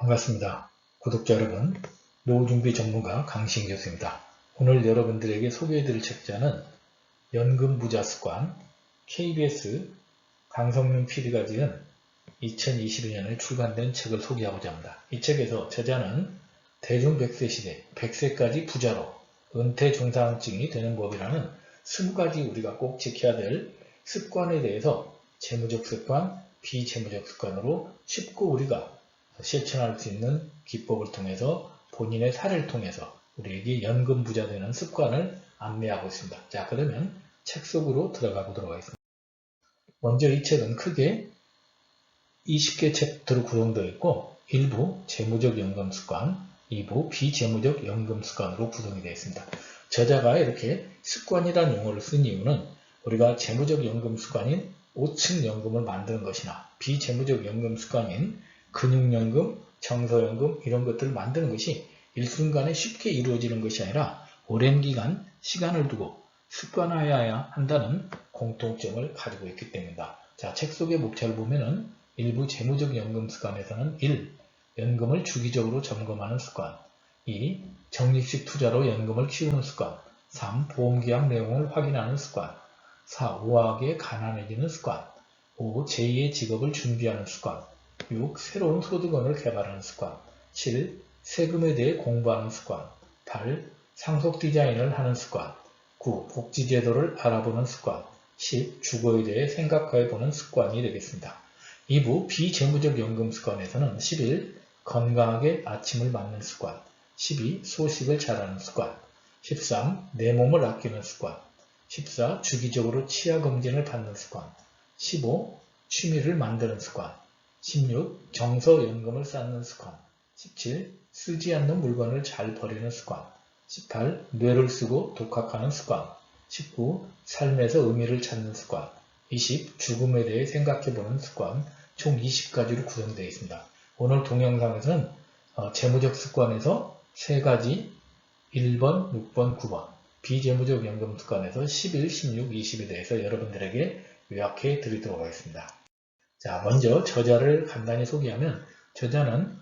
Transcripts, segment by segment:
반갑습니다. 구독자 여러분, 노후준비 전문가 강시인 교수입니다. 오늘 여러분들에게 소개해드릴 책자는 연금부자습관, KBS 강성윤 PD가 지은 2022년에 출간된 책을 소개하고자 합니다. 이 책에서 저자는 대중 100세 시대, 100세까지 부자로 은퇴 중산층이 되는 법이라는 20가지 우리가 꼭 지켜야 될 습관에 대해서 재무적 습관, 비재무적 습관으로 쉽고 우리가 실천할 수 있는 기법을 통해서 본인의 사례를 통해서 우리에게 연금 부자 되는 습관을 안내하고 있습니다. 자, 그러면 책 속으로 들어가 보도록 하겠습니다. 먼저 이 책은 크게 20개 챕터로 구성되어 있고 1부 재무적 연금 습관, 2부 비재무적 연금 습관으로 구성이 되어 있습니다. 저자가 이렇게 습관이라는 용어를 쓴 이유는 우리가 재무적 연금 습관인 5층 연금을 만드는 것이나 비재무적 연금 습관인 근육연금, 정서연금 이런 것들을 만드는 것이 일순간에 쉽게 이루어지는 것이 아니라 오랜 기간 시간을 두고 습관화해야 한다는 공통점을 가지고 있기 때문이다. 자, 책 속의 목차를 보면은 일부 재무적 연금 습관에서는 1. 연금을 주기적으로 점검하는 습관, 2. 적립식 투자로 연금을 키우는 습관, 3. 보험계약 내용을 확인하는 습관, 4. 우아하게 가난해지는 습관, 5. 제2의 직업을 준비하는 습관, 6. 새로운 소득원을 개발하는 습관, 7. 세금에 대해 공부하는 습관, 8. 상속 디자인을 하는 습관, 9. 복지제도를 알아보는 습관, 10. 주거에 대해 생각해보는 습관이 되겠습니다. 2부 비재무적 연금 습관에서는 11. 건강하게 아침을 맞는 습관, 12. 소식을 잘하는 습관, 13. 내 몸을 아끼는 습관, 14. 주기적으로 치아 검진을 받는 습관, 15. 취미를 만드는 습관, 16. 정서연금을 쌓는 습관, 17. 쓰지 않는 물건을 잘 버리는 습관, 18. 뇌를 쓰고 독학하는 습관, 19. 삶에서 의미를 찾는 습관, 20. 죽음에 대해 생각해보는 습관, 총 20가지로 구성되어 있습니다. 오늘 동영상에서는 재무적 습관에서 3가지 1번, 6번, 9번 비재무적 연금 습관에서 11, 16, 20에 대해서 여러분들에게 요약해 드리도록 하겠습니다. 자, 먼저 저자를 간단히 소개하면 저자는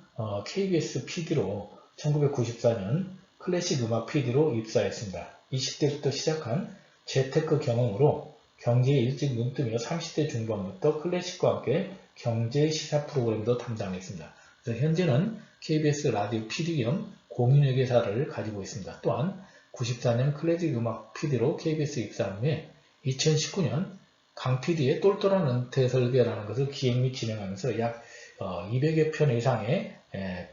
KBS PD로 1994년 클래식 음악 PD로 입사했습니다. 20대부터 시작한 재테크 경험으로 경제에 일찍 눈뜨며 30대 중반부터 클래식과 함께 경제 시사 프로그램도 담당했습니다. 그래서 현재는 KBS 라디오 PD 겸 공인회계사를 가지고 있습니다. 또한 94년 클래식 음악 PD로 KBS 입사한 후에 2019년 강 PD의 똘똘한 은퇴 설계라는 것을 기획 및 진행하면서 약 200여 편 이상의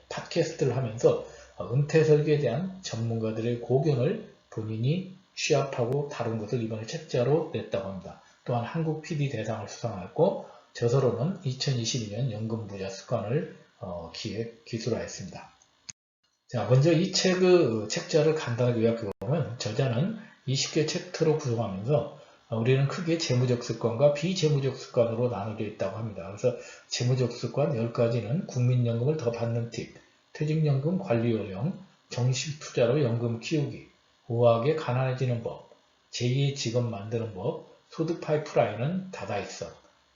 팟캐스트를 하면서 은퇴 설계에 대한 전문가들의 고견을 본인이 취합하고 다룬 것을 이번에 책자로 냈다고 합니다. 또한 한국 PD 대상을 수상했고 저서로는 2022년 연금부자 습관을 기획, 기술화했습니다. 자, 먼저 이 책자를 간단하게 요약해보면 저자는 20개 챕터로 구성하면서 우리는 크게 재무적 습관과 비재무적 습관으로 나누게 있다고 합니다. 그래서 재무적 습관 10가지는 국민연금을 더 받는 팁, 퇴직연금 관리 요령, 정식 투자로 연금 키우기, 우아하게 가난해지는 법, 제2의 직업 만드는 법, 소득 파이프라인은 닫아있어,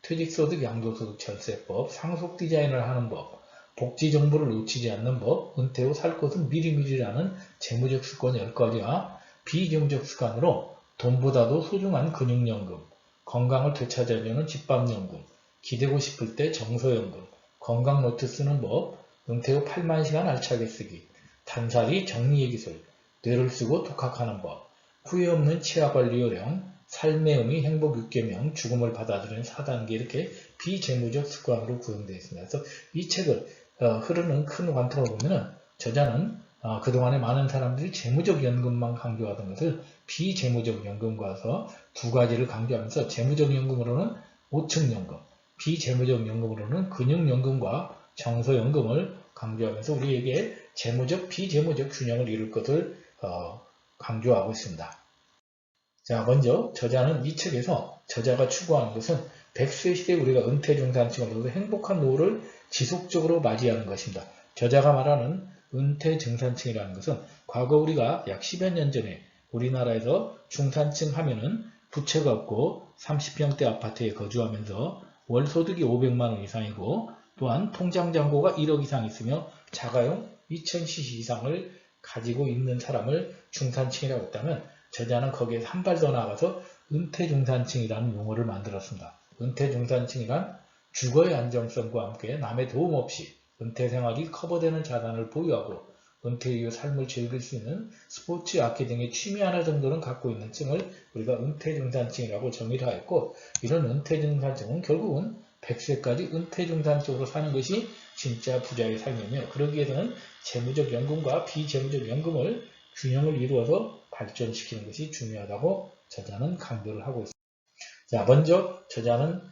퇴직소득 양도소득 절세법, 상속 디자인을 하는 법, 복지 정보를 놓치지 않는 법, 은퇴 후 살 것은 미리미리라는 재무적 습관 10가지와 비재무적 습관으로 돈보다도 소중한 근육연금, 건강을 되찾으려는 집밥연금, 기대고 싶을 때 정서연금, 건강노트 쓰는 법, 은퇴 후 8만 시간 알차게 쓰기, 단살이 정리의 기술, 뇌를 쓰고 독학하는 법, 후회 없는 치아관리 요령, 삶의 의미 행복 6계명, 죽음을 받아들이는 4단계 이렇게 비재무적 습관으로 구성되어 있습니다. 그래서 이 책을 흐르는 큰 관점을 보면은 저자는 그동안에 많은 사람들이 재무적 연금만 강조하던 것을 비재무적 연금과서 2가지를 강조하면서 재무적 연금으로는 5층 연금, 비재무적 연금으로는 근육연금과 정서연금을 강조하면서 우리에게 재무적, 비재무적 균형을 이룰 것을 강조하고 있습니다. 자, 먼저 저자는 이 책에서 저자가 추구하는 것은 100세 시대에 우리가 은퇴 중산층으로서 행복한 노후를 지속적으로 맞이하는 것입니다. 저자가 말하는 은퇴 중산층이라는 것은 과거 우리가 약 10여 년 전에 우리나라에서 중산층 하면은 부채가 없고 30평대 아파트에 거주하면서 월 소득이 500만 원 이상이고 또한 통장 잔고가 1억 이상 있으며 자가용 2000cc 이상을 가지고 있는 사람을 중산층이라고 했다면 저자는 거기에서 한 발 더 나아가서 은퇴중산층이라는 용어를 만들었습니다. 은퇴중산층이란 주거의 안정성과 함께 남의 도움 없이 은퇴 생활이 커버되는 자산을 보유하고 은퇴 이후 삶을 즐길 수 있는 스포츠, 악기 등의 취미 하나 정도는 갖고 있는 층을 우리가 은퇴중산층이라고 정의를 하였고, 이런 은퇴중산층은 결국은 100세까지 은퇴중산층으로 사는 것이 진짜 부자의 삶이며, 그러기 위해서는 재무적 연금과 비재무적 연금을 균형을 이루어서 발전시키는 것이 중요하다고 저자는 강조를 하고 있습니다. 자, 먼저 저자는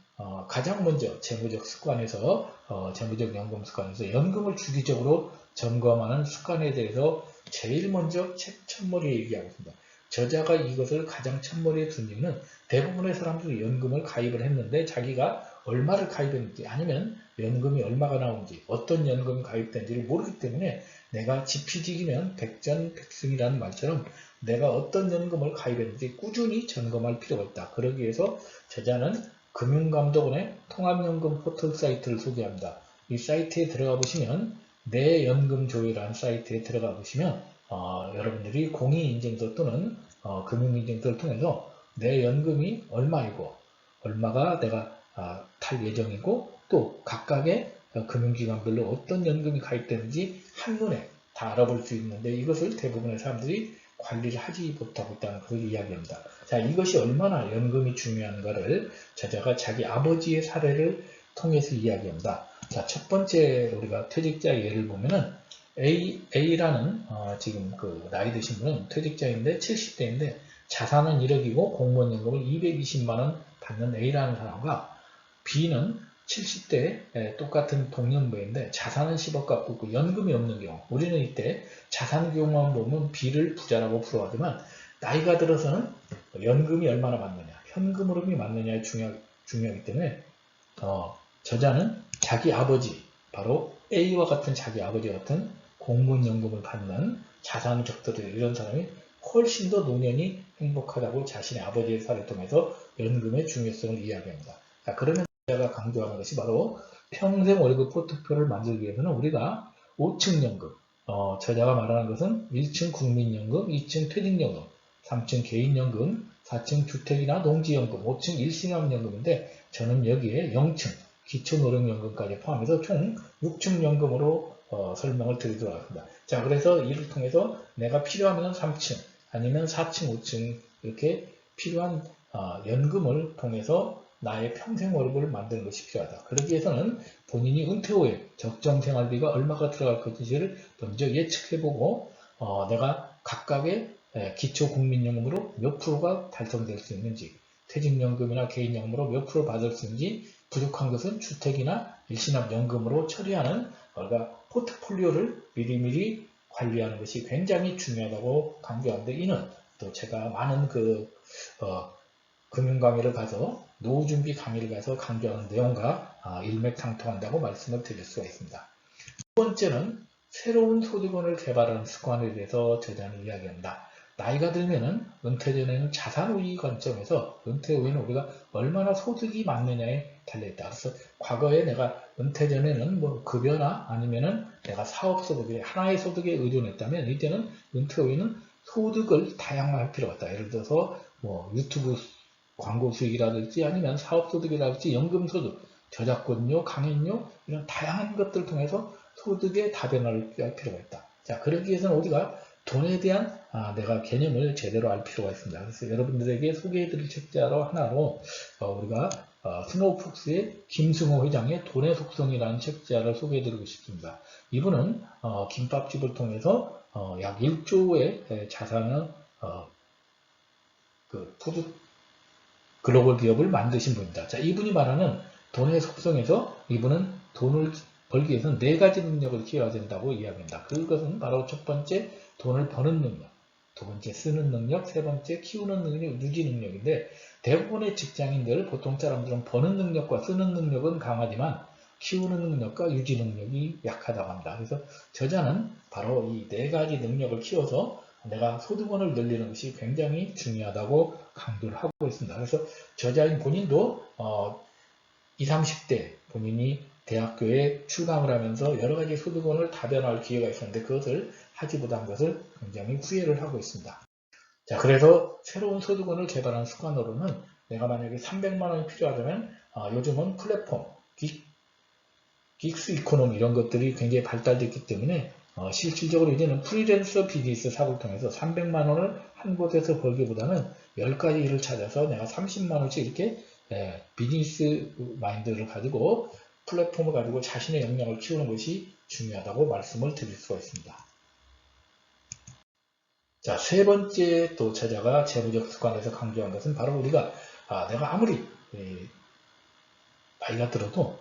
가장 먼저 재무적 습관에서 재무적 연금 습관에서 연금을 주기적으로 점검하는 습관에 대해서 제일 먼저 책 첫머리에 얘기하고 있습니다. 저자가 이것을 가장 첫머리에 둔 이유는 대부분의 사람들이 연금을 가입을 했는데 자기가 얼마를 가입했는지 아니면 연금이 얼마가 나오는지 어떤 연금이 가입된지를 모르기 때문에 내가 지피지기면 백전백승이라는 말처럼 내가 어떤 연금을 가입했는지 꾸준히 점검할 필요가 있다. 그러기 위해서 저자는 금융감독원의 통합연금 포털 사이트를 소개합니다. 이 사이트에 들어가 보시면 내 연금조회라는 사이트에 들어가 보시면 여러분들이 공인인증서 또는 금융인증서를 통해서 내 연금이 얼마이고 얼마가 내가 탈 예정이고 또 각각의 금융기관별로 어떤 연금이 가입되는지 한눈에 다 알아볼 수 있는데 이것을 대부분의 사람들이 관리를 하지 못하고 있다는 것을 이야기합니다. 자, 이것이 얼마나 연금이 중요한가를 저자가 자기 아버지의 사례를 통해서 이야기합니다. 자, 첫 번째 우리가 퇴직자 예를 보면은 A라는 지금 그 나이 드신 분은 퇴직자인데 70대인데 자산은 1억이고 공무원 연금을 220만원 받는 A라는 사람과 B는 70대 똑같은 동년배인데 자산은 10억 갖고 있고 연금이 없는 경우, 우리는 이때 자산 경우만 보면 B를 부자라고 부르지만 나이가 들어서는 연금이 얼마나 맞느냐, 현금 흐름이 맞느냐에 중요하기 때문에 저자는 자기 아버지, 바로 A와 같은 자기 아버지 같은 공무원 연금을 받는 자산이 적들이 이런 사람이 훨씬 더 노년이 행복하다고 자신의 아버지의 사례를 통해서 연금의 중요성을 이야기합니다. 자, 그러면 제가 강조하는 것이 바로 평생 월급 포트폴리오를 만들기 위해서는 우리가 5층 연금, 저자가 말하는 것은 1층 국민연금, 2층 퇴직연금, 3층 개인연금, 4층 주택이나 농지연금, 5층 일시납연금인데 저는 여기에 0층 기초노령연금까지 포함해서 총 6층 연금으로 설명을 드리도록 하겠습니다. 자, 그래서 이를 통해서 내가 필요하면 3층 아니면 4층, 5층 이렇게 필요한 연금을 통해서 나의 평생 월급을 만드는 것이 필요하다. 그러기 위해서는 본인이 은퇴 후에 적정 생활비가 얼마가 들어갈 것인지를 먼저 예측해보고 내가 각각의 기초국민연금으로 몇 프로가 달성될 수 있는지, 퇴직연금이나 개인연금으로 몇 프로 받을 수 있는지, 부족한 것은 주택이나 일시납연금으로 처리하는 포트폴리오를 미리미리 관리하는 것이 굉장히 중요하다고 강조하는데, 이는 또 제가 많은 금융 강의를 가서 노후준비 강의를 가서 강조하는 내용과 일맥상통한다고 말씀을 드릴 수가 있습니다. 두 번째는 새로운 소득원을 개발하는 습관에 대해서 저자는 이야기합니다. 나이가 들면은 은퇴 전에는 자산우위 관점에서 은퇴 후에는 우리가 얼마나 소득이 많느냐에 달려있다. 그래서 과거에 내가 은퇴 전에는 뭐 급여나 아니면은 내가 사업소득에 하나의 소득에 의존했다면 이제는 은퇴 후에는 소득을 다양화할 필요가 있다. 예를 들어서 뭐 유튜브 광고 수익이라든지 아니면 사업소득이라든지 연금소득, 저작권료, 강연료 이런 다양한 것들을 통해서 소득의 다변화를 할 필요가 있다. 자, 그러기 위해서는 우리가 돈에 대한 내가 개념을 제대로 알 필요가 있습니다. 그래서 여러분들에게 소개해드릴 책자로 하나로 우리가 스노우폭스의 김승호 회장의 돈의 속성이라는 책자를 소개해드리고 싶습니다. 이분은 김밥집을 통해서 약 1조의 자산을 푸드 글로벌 기업을 만드신 분입니다. 자, 이분이 말하는 돈의 속성에서 이분은 돈을 벌기 위해서는 4가지 능력을 키워야 된다고 이야기합니다. 그것은 바로 첫 번째 돈을 버는 능력, 두 번째 쓰는 능력, 세 번째 키우는 능력, 유지 능력인데 대부분의 직장인들, 보통 사람들은 버는 능력과 쓰는 능력은 강하지만 키우는 능력과 유지 능력이 약하다고 합니다. 그래서 저자는 바로 이 4가지 능력을 키워서 내가 소득원을 늘리는 것이 굉장히 중요하다고 강조를 하고 있습니다. 그래서 저자인 본인도 20, 30대 본인이 대학교에 출강을 하면서 여러 가지 소득원을 다변화할 기회가 있었는데 그것을 하지 못한 것을 굉장히 후회를 하고 있습니다. 자, 그래서 새로운 소득원을 개발한 습관으로는 내가 만약에 300만 원이 필요하다면 요즘은 플랫폼, 긱스 이코노미 이런 것들이 굉장히 발달됐기 때문에 실질적으로 이제는 프리랜서 비즈니스 사업을 통해서 300만 원을 한 곳에서 벌기보다는 10가지 일을 찾아서 내가 30만 원씩 이렇게 비즈니스 마인드를 가지고 플랫폼을 가지고 자신의 역량을 키우는 것이 중요하다고 말씀을 드릴 수가 있습니다. 자, 세 번째 또 저자가 재무적 습관에서 강조한 것은 바로 우리가 내가 아무리 나이가 들어도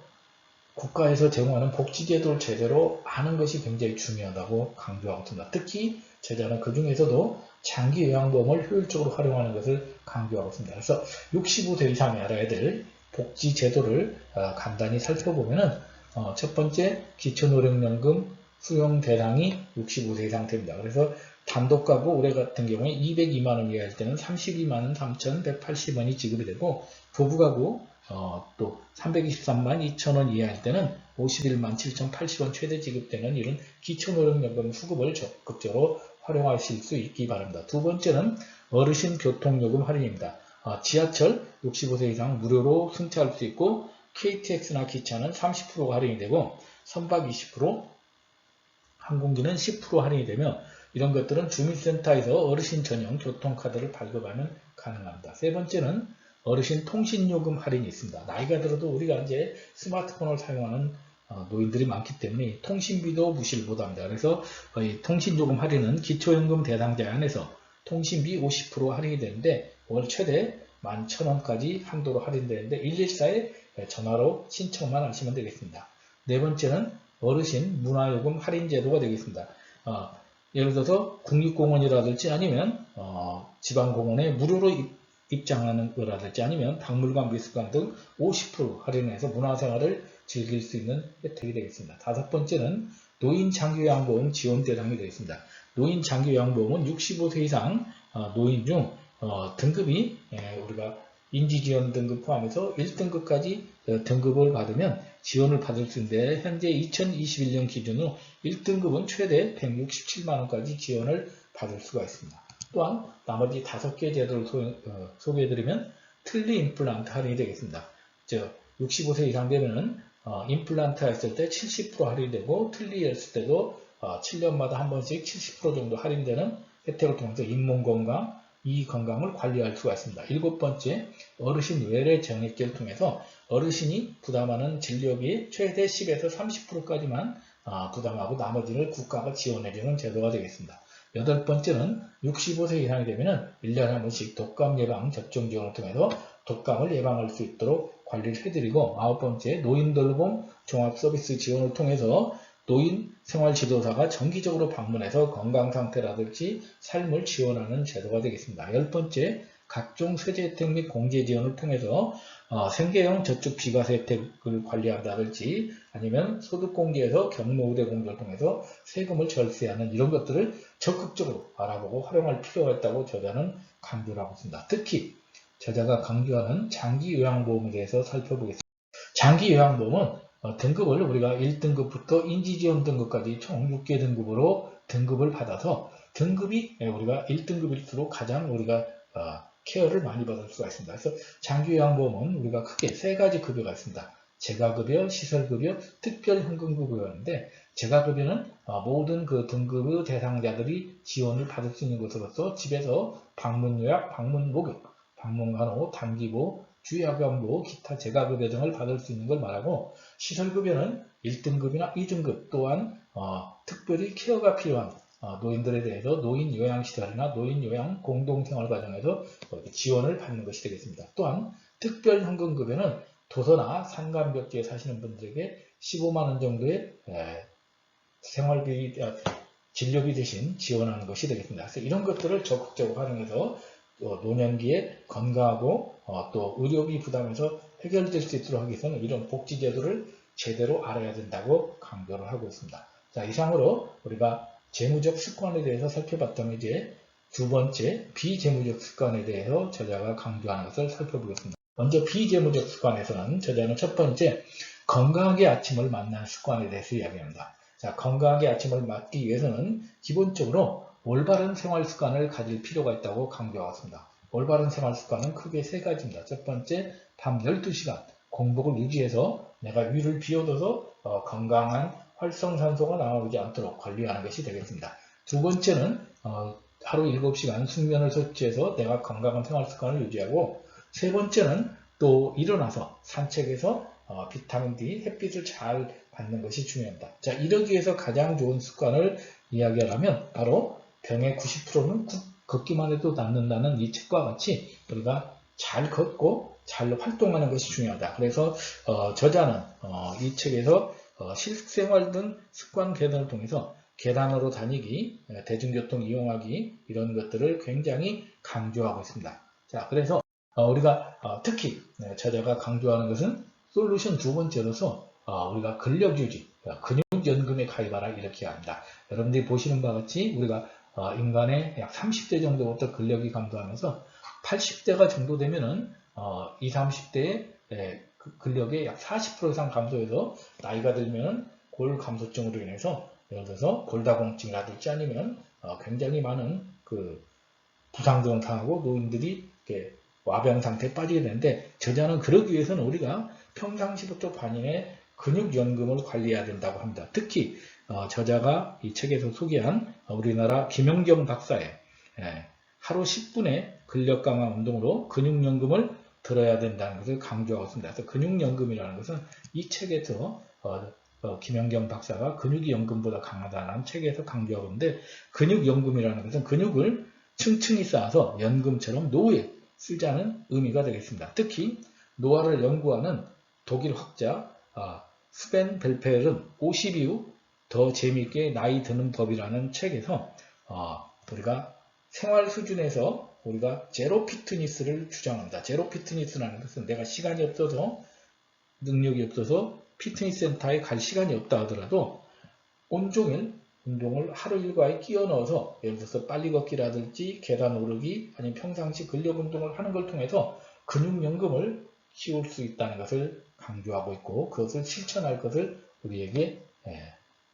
국가에서 제공하는 복지제도를 제대로 아는 것이 굉장히 중요하다고 강조하고 있습니다. 특히 저자는 그 중에서도 장기요양보험을 효율적으로 활용하는 것을 강조하고 있습니다. 그래서 65세 이상이 알아야 될 복지제도를 간단히 살펴보면은 첫 번째 기초노령연금 수용 대상이 65세 이상 됩니다. 그래서 단독가구 올해 같은 경우에 202만원 이하일 때는 32만 3,180원이 지급이 되고 부부가구 또 323만 2천원 이하일 때는 51만 7,080원 최대 지급되는 이런 기초노령연금 수급을 적극적으로 활용하실 수 있기 바랍니다. 두 번째는 어르신 교통요금 할인입니다. 지하철 65세 이상 무료로 승차할 수 있고 KTX나 기차는 30%가 할인이 되고 선박 20%, 항공기는 10% 할인이 되며 이런 것들은 주민센터에서 어르신 전용 교통카드를 발급하면 가능합니다. 세 번째는 어르신 통신요금 할인이 있습니다. 나이가 들어도 우리가 이제 스마트폰을 사용하는 노인들이 많기 때문에 통신비도 무시를 못합니다. 그래서 통신요금 할인은 기초연금 대상자에 한해서 통신비 50% 할인이 되는데 월 최대 11,000원까지 한도로 할인되는데 114에 전화로 신청만 하시면 되겠습니다. 네 번째는 어르신 문화요금 할인 제도가 되겠습니다. 예를 들어서 국립공원이라든지 아니면 지방공원에 무료로 입장하는 거라든지 아니면 박물관, 미술관 등 50% 할인해서 문화생활을 즐길 수 있는 혜택이 되겠습니다. 다섯 번째는 노인 장기요양보험 지원 대상이 되겠습니다. 노인 장기요양보험은 65세 이상 노인 중 등급이 우리가 인지지원 등급 포함해서 1등급까지 등급을 받으면 지원을 받을 수 있는데 현재 2021년 기준으로 1등급은 최대 167만원까지 지원을 받을 수가 있습니다. 또한 나머지 5개 제도를 소개해드리면 틀니 임플란트 할인이 되겠습니다. 즉 65세 이상 되면 임플란트 했을 때 70% 할인되고 틀니 했을 때도 7년마다 한 번씩 70% 정도 할인되는 혜택을 통해서 잇몸건강, 이 건강을 관리할 수가 있습니다. 일곱 번째, 어르신 외래 정액제를 통해서 어르신이 부담하는 진료비 최대 10에서 30%까지만 부담하고 나머지를 국가가 지원해주는 제도가 되겠습니다. 여덟 번째는 65세 이상이 되면 1년에 한 번씩 독감 예방 접종 지원을 통해서 독감을 예방할 수 있도록 관리를 해드리고 아홉 번째, 노인돌봄 종합서비스 지원을 통해서 노인 생활지도사가 정기적으로 방문해서 건강상태라든지 삶을 지원하는 제도가 되겠습니다. 열 번째, 각종 세제 혜택 및 공제 지원을 통해서 생계형 저축 비과세 혜택을 관리한다든지 아니면 소득공제에서 경로우대 공제를 통해서 세금을 절세하는 이런 것들을 적극적으로 알아보고 활용할 필요가 있다고 저자는 강조를 하고 있습니다. 특히 저자가 강조하는 장기요양보험에 대해서 살펴보겠습니다. 장기요양보험은 등급을 우리가 1등급부터 인지지원 등급까지 총 6개 등급으로 등급을 받아서 등급이 우리가 1등급일수록 가장 우리가 케어를 많이 받을 수가 있습니다. 그래서 장기요양보험은 우리가 크게 세 가지 급여가 있습니다. 재가급여, 시설급여, 특별현금급여인데 재가급여는 모든 그 등급의 대상자들이 지원을 받을 수 있는 것으로서 집에서 방문요약, 방문목욕, 방문간호, 단기보, 주야간보, 기타 재가급여 등을 받을 수 있는 걸 말하고 시설급여는 1등급이나 2등급 또한 특별히 케어가 필요한 노인들에 대해서 노인요양시설이나 노인요양 공동생활과정에서 지원을 받는 것이 되겠습니다. 또한 특별현금급여는 도서나 산간벽지에 사시는 분들에게 15만원 정도의 생활비, 진료비 대신 지원하는 것이 되겠습니다. 그래서 이런 것들을 적극적으로 활용해서 노년기에 건강하고 또 의료비 부담에서 해결될 수 있도록 하기 위해서는 이런 복지제도를 제대로 알아야 된다고 강조를 하고 있습니다. 자, 이상으로 우리가 재무적 습관에 대해서 살펴봤다면 이제 두 번째 비재무적 습관에 대해서 저자가 강조하는 것을 살펴보겠습니다. 먼저 비재무적 습관에서는 저자는 첫 번째 건강하게 아침을 맞는 습관에 대해서 이야기합니다. 자, 건강하게 아침을 맞기 위해서는 기본적으로 올바른 생활 습관을 가질 필요가 있다고 강조하겠습니다. 올바른 생활 습관은 크게 세 가지입니다. 첫 번째, 밤 12시간 공복을 유지해서 내가 위를 비워둬서 건강한 활성산소가 나오지 않도록 관리하는 것이 되겠습니다. 두 번째는 하루 7시간 숙면을 섭취해서 내가 건강한 생활 습관을 유지하고, 세 번째는 또 일어나서 산책해서 비타민 D, 햇빛을 잘 받는 것이 중요합니다. 자, 이러기 위해서 가장 좋은 습관을 이야기하려면 바로 병의 90%는 걷기만 해도 낫는다는 이 책과 같이 우리가 잘 걷고 잘 활동하는 것이 중요하다. 그래서 저자는 이 책에서 실생활 등 습관 개선을 통해서 계단으로 다니기, 대중교통 이용하기 이런 것들을 굉장히 강조하고 있습니다. 자, 그래서 우리가 특히 저자가 강조하는 것은 솔루션 두 번째로서 우리가 근력유지, 근육연금에 가입하라 이렇게 합니다. 여러분들이 보시는 바와 같이 우리가 인간의 약 30대 정도부터 근력이 감소하면서 80대가 정도 되면은 20, 30대의 근력의 약 40% 이상 감소해서 나이가 들면 골 감소증으로 인해서 예를 들어서 골다공증이라든지 아니면 굉장히 많은 부상등을 당하고 노인들이 이렇게 와병 상태에 빠지게 되는데, 저자는 그러기 위해서는 우리가 평상시부터 반인의 근육연금을 관리해야 된다고 합니다. 특히 저자가 이 책에서 소개한 우리나라 김영경 박사의 하루 10분의 근력 강화 운동으로 근육연금을 들어야 된다는 것을 강조하고 있습니다. 그래서 근육연금이라는 것은 이 책에서 김영경 박사가 근육이 연금보다 강하다는 책에서 강조하고 있는데, 근육연금이라는 것은 근육을 층층이 쌓아서 연금처럼 노후에 쓰자는 의미가 되겠습니다. 특히 노화를 연구하는 독일 학자 스벤 벨페르는 50 이후 더 재미있게 나이 드는 법이라는 책에서 우리가 생활 수준에서 우리가 제로 피트니스를 주장합니다. 제로 피트니스라는 것은 내가 시간이 없어서 능력이 없어서 피트니스 센터에 갈 시간이 없다 하더라도 온종일 운동을 하루 일과에 끼워 넣어서 예를 들어서 빨리 걷기라든지 계단 오르기 아니면 평상시 근력 운동을 하는 걸 통해서 근육연금을 키울 수 있다는 것을 강조하고 있고, 그것을 실천할 것을 우리에게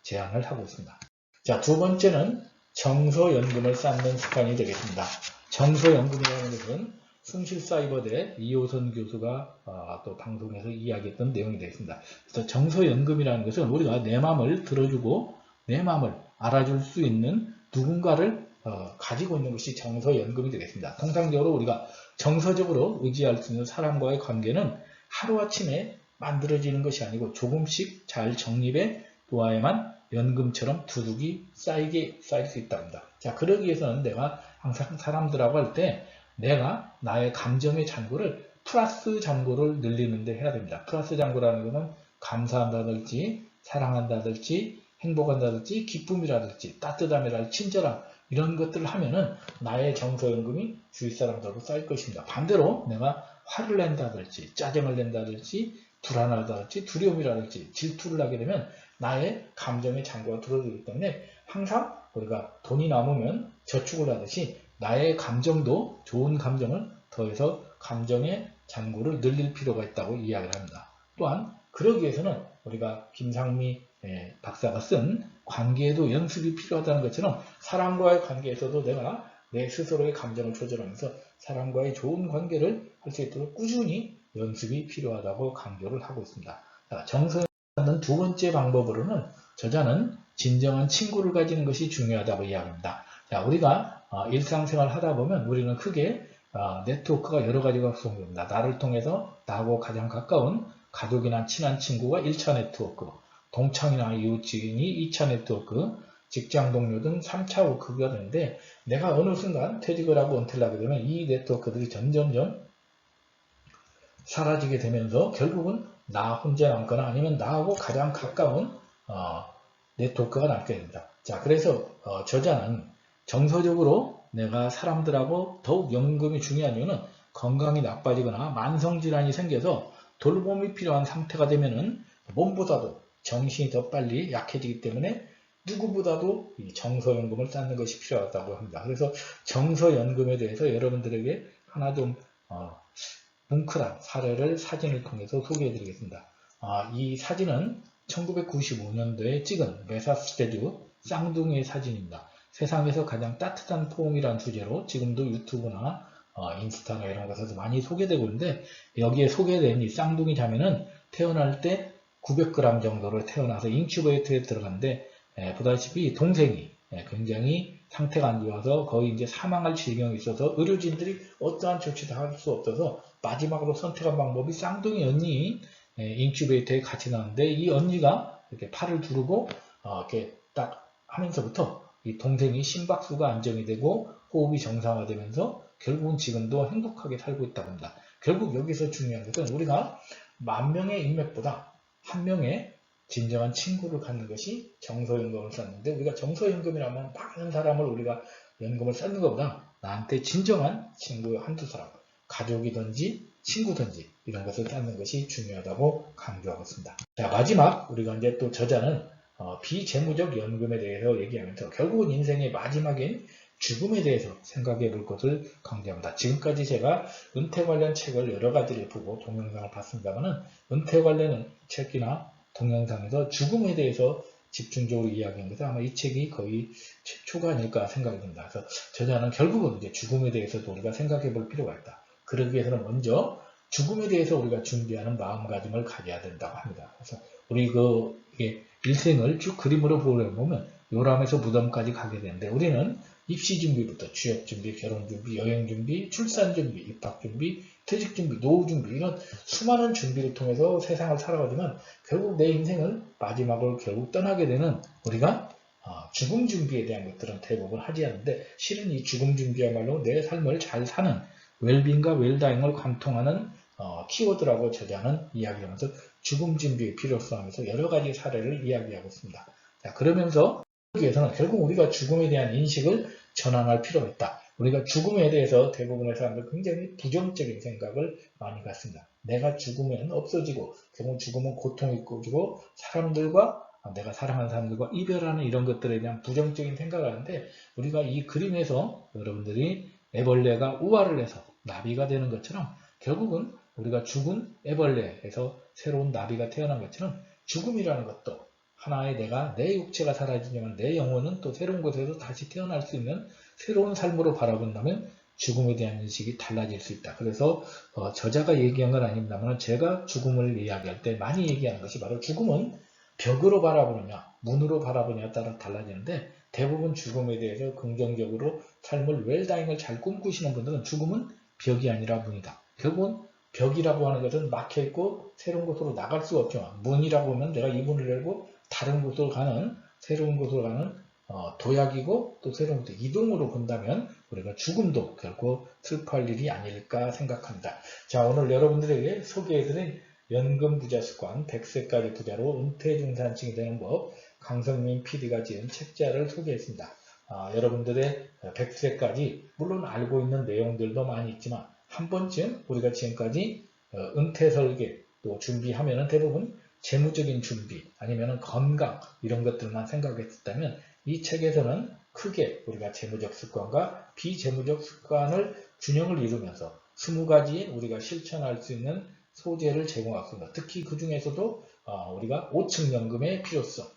제안을 하고 있습니다. 자, 두 번째는 정서연금을 쌓는 습관이 되겠습니다. 정서연금이라는 것은 숭실사이버대 이호선 교수가 또 방송에서 이야기했던 내용이 되겠습니다. 그래서 정서연금이라는 것은 우리가 내 마음을 들어주고 내 마음을 알아줄 수 있는 누군가를 가지고 있는 것이 정서연금이 되겠습니다. 통상적으로 우리가 정서적으로 의지할 수 있는 사람과의 관계는 하루아침에 만들어지는 것이 아니고 조금씩 잘 정립해 놓아야만 연금처럼 두둑이 쌓일 수 있답니다. 자, 그러기 위해서는 내가 항상 사람들하고 할 때 내가 나의 감정의 잔고를 플러스 잔고를 늘리는 데 해야 됩니다. 플러스 잔고라는 것은 감사한다든지 사랑한다든지 행복한다든지 기쁨이라든지 따뜻함이라든지 친절함 이런 것들을 하면은 나의 정서연금이 주위 사람들하고 쌓일 것입니다. 반대로 내가 화를 낸다든지 짜증을 낸다든지 불안하다든지 두려움이라든지 질투를 하게 되면 나의 감정의 잔고가 줄어들기 때문에 항상 우리가 돈이 남으면 저축을 하듯이 나의 감정도 좋은 감정을 더해서 감정의 잔고를 늘릴 필요가 있다고 이야기를 합니다. 또한 그러기 위해서는 우리가 김상미 박사가 쓴 관계에도 연습이 필요하다는 것처럼 사람과의 관계에서도 내가 내 스스로의 감정을 조절하면서 사람과의 좋은 관계를 할 수 있도록 꾸준히 연습이 필요하다고 강조를 하고 있습니다. 정서를 찾는 두 번째 방법으로는 저자는 진정한 친구를 가지는 것이 중요하다고 이야기합니다. 자, 우리가 일상생활을 하다 보면 우리는 크게 네트워크가 여러 가지가 구성됩니다. 나를 통해서 나하고 가장 가까운 가족이나 친한 친구가 1차 네트워크, 동창이나 이웃지인이 2차 네트워크, 직장 동료 등 3차 워크가 되는데, 내가 어느 순간 퇴직을 하고 은퇴를 하게 되면 이 네트워크들이 점점점 사라지게 되면서 결국은 나 혼자 남거나 아니면 나하고 가장 가까운 네트워크가 남게 됩니다. 자, 그래서 저자는 정서적으로 내가 사람들하고 더욱 연금이 중요한 이유는 건강이 나빠지거나 만성질환이 생겨서 돌봄이 필요한 상태가 되면은 몸보다도 정신이 더 빨리 약해지기 때문에 누구보다도 이 정서연금을 쌓는 것이 필요하다고 합니다. 그래서 정서연금에 대해서 여러분들에게 하나 좀 뭉클한 사례를 사진을 통해서 소개해 드리겠습니다. 이 사진은 1995년도에 찍은 매사추세츠 쌍둥이의 사진입니다. 세상에서 가장 따뜻한 폼이란 주제로 지금도 유튜브나 인스타나 이런 곳에서 많이 소개되고 있는데, 여기에 소개된 이 쌍둥이 자매는 태어날 때 900g 정도로 태어나서 인큐베이터에 들어갔는데, 보다시피 동생이 굉장히 상태가 안 좋아서 거의 이제 사망할 지경이 있어서 의료진들이 어떠한 조치도 할 수 없어서 마지막으로 선택한 방법이 쌍둥이 언니 인큐베이터에 같이 나왔는데, 이 언니가 이렇게 팔을 두르고 이렇게 딱 하면서부터 이 동생이 심박수가 안정이 되고 호흡이 정상화되면서 결국은 지금도 행복하게 살고 있다고 합니다. 결국 여기서 중요한 것은 우리가 10,000명의 인맥보다 한 명의 진정한 친구를 갖는 것이 정서연금을 쌓는데, 우리가 정서연금이라면 많은 사람을 우리가 연금을 쌓는 것보다 나한테 진정한 친구 한두 사람, 가족이든지 친구든지 이런 것을 쌓는 것이 중요하다고 강조하고 있습니다. 자, 마지막 우리가 이제 또 저자는 비재무적 연금에 대해서 얘기하면서 결국은 인생의 마지막인 죽음에 대해서 생각해 볼 것을 강조합니다. 지금까지 제가 은퇴 관련 책을 여러 가지를 보고 동영상을 봤습니다만, 은퇴 관련 책이나 동영상에서 죽음에 대해서 집중적으로 이야기한 것은 아마 이 책이 거의 최초가 아닐까 생각이 듭니다. 그래서 저자는 결국은 이제 죽음에 대해서도 우리가 생각해 볼 필요가 있다. 그러기 위해서는 먼저 죽음에 대해서 우리가 준비하는 마음가짐을 가져야 된다고 합니다. 그래서 우리 일생을 쭉 그림으로 보면 요람에서 무덤까지 가게 되는데, 우리는 입시 준비부터 취업 준비, 결혼 준비, 여행 준비, 출산 준비, 입학 준비, 퇴직 준비, 노후 준비, 이런 수많은 준비를 통해서 세상을 살아가지만 결국 내 인생을 마지막으로 결국 떠나게 되는 우리가 죽음 준비에 대한 것들은 대부분 하지 않는데, 실은 이 죽음 준비야말로 내 삶을 잘 사는 웰빙과 웰다잉을 관통하는 키워드라고 저자는 이야기하면서 죽음 준비의 필요성에서 여러 가지 사례를 이야기하고 있습니다. 자, 그러면서 여기 위해서는 결국 우리가 죽음에 대한 인식을 전환할 필요가 있다. 우리가 죽음에 대해서 대부분의 사람들 굉장히 부정적인 생각을 많이 갖습니다. 내가 죽으면 없어지고 결국 죽음은 고통이 있고 사람들과 내가 사랑하는 사람들과 이별하는 이런 것들에 대한 부정적인 생각을 하는데, 우리가 이 그림에서 여러분들이 애벌레가 우화를 해서 나비가 되는 것처럼 결국은 우리가 죽은 애벌레에서 새로운 나비가 태어난 것처럼 죽음이라는 것도 하나의 내 육체가 사라지지만 내 영혼은 또 새로운 곳에서 다시 태어날 수 있는 새로운 삶으로 바라본다면 죽음에 대한 인식이 달라질 수 있다. 그래서 저자가 얘기한 건 아닙니다만 제가 죽음을 이야기할 때 많이 얘기하는 것이 바로 죽음은 벽으로 바라보느냐 문으로 바라보느냐에 따라 달라지는데, 대부분 죽음에 대해서 긍정적으로 삶을 웰다잉을 잘 꿈꾸시는 분들은 죽음은 벽이 아니라 문이다. 결국은 벽이라고 하는 것은 막혀있고 새로운 곳으로 나갈 수가 없지만, 문이라고 하면 내가 이 문을 열고 다른 곳으로 가는 새로운 곳으로 가는 도약이고, 또 새로운 곳 이동으로 본다면 우리가 죽음도 결코 슬퍼할 일이 아닐까 생각합니다. 자, 오늘 여러분들에게 소개해드린 연금 부자 습관 100세까지 부자로 은퇴 중산층이 되는 법, 강성민 PD가 지은 책자를 소개했습니다. 여러분들의 100세까지 물론 알고 있는 내용들도 많이 있지만 한 번쯤 우리가 지금까지 은퇴 설계 또 준비하면은 대부분 재무적인 준비 아니면 건강 이런 것들만 생각했다면, 이 책에서는 크게 우리가 재무적 습관과 비재무적 습관을 균형을 이루면서 20가지의 우리가 실천할 수 있는 소재를 제공하습니다. 특히 그 중에서도 우리가 5층 연금의 필요성,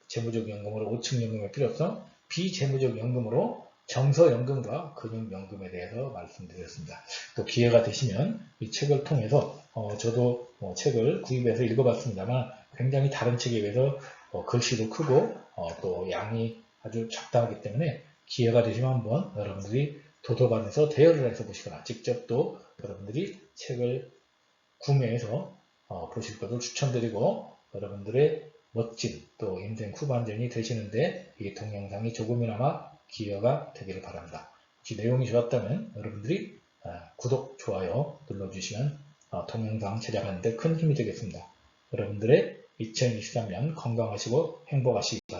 재무적 연금으로 5층 연금의 필요성, 비재무적 연금으로 정서연금과 근육연금에 대해서 말씀드렸습니다. 또 기회가 되시면 이 책을 통해서 저도 책을 구입해서 읽어봤습니다만 굉장히 다른 책에 비해서 글씨도 크고 또 양이 아주 적당하기 때문에 기회가 되시면 한번 여러분들이 도서관에서 대여를 해서 보시거나 직접 또 여러분들이 책을 구매해서 보실 것을 추천드리고, 여러분들의 멋진 또 인생 후반전이 되시는데 이 동영상이 조금이나마 기여가 되기를 바랍니다. 혹시 내용이 좋았다면 여러분들이 구독, 좋아요 눌러주시면 동영상 제작하는 데 큰 힘이 되겠습니다. 여러분들의 2023년 건강하시고 행복하시기 바랍니다.